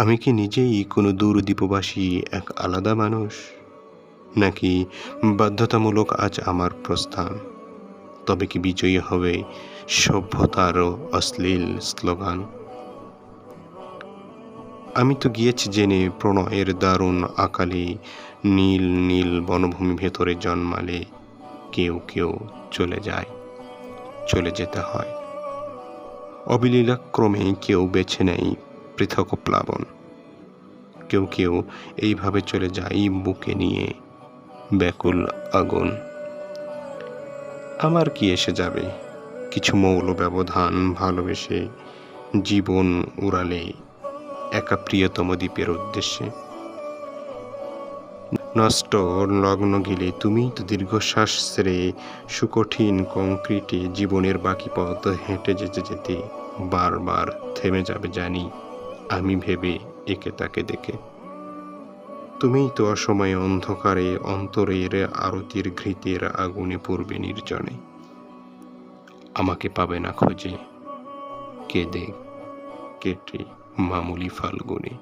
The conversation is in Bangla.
আমি কি নিজেই কোনো দূর দ্বীপবাসী এক আলাদা মানুষ, নাকি বাধ্যতামূলক আজ আমার প্রস্থান? তবে কি বিজয়ী হবে সভ্যতারও অশ্লীল স্লোগান? আমি তো গিয়েছি জেনে প্রণয়ের দারুণ আকালে, নীল নীল বনভূমি ভেতরে জন্মালে কেউ কেউ চলে যায়, চলে যেতে হয়। অবলীলাক্রমে কেউ বেছে নেয় পৃথক প্লাবন, কেউ কেউ এইভাবে চলে যায় বুকে নিয়ে ব্যাকুল আগুন। আমার কি এসে যাবে কিছু মৌল ব্যবধান ভালোবেসে জীবন উড়ালে একা প্রিয়তম দ্বীপের উদ্দেশ্যে? নষ্ট লগ্ন গেলে তুমি তো দীর্ঘশ্বাস ছেড়ে সুকঠিন কংক্রিটে জীবনের বাকি পথ হেঁটে যেতে যেতে বারবার থেমে যাবে জানি আমি, ভেবে একে তাকে দেখে। তুমিই তো অসময়ে অন্ধকারে অন্তরের আরতির ঘৃতের আগুনে পড়বে নির্জনে, আমাকে পাবে না খোঁজে কেঁদে কেটে মামুলি ফাল্গুনে।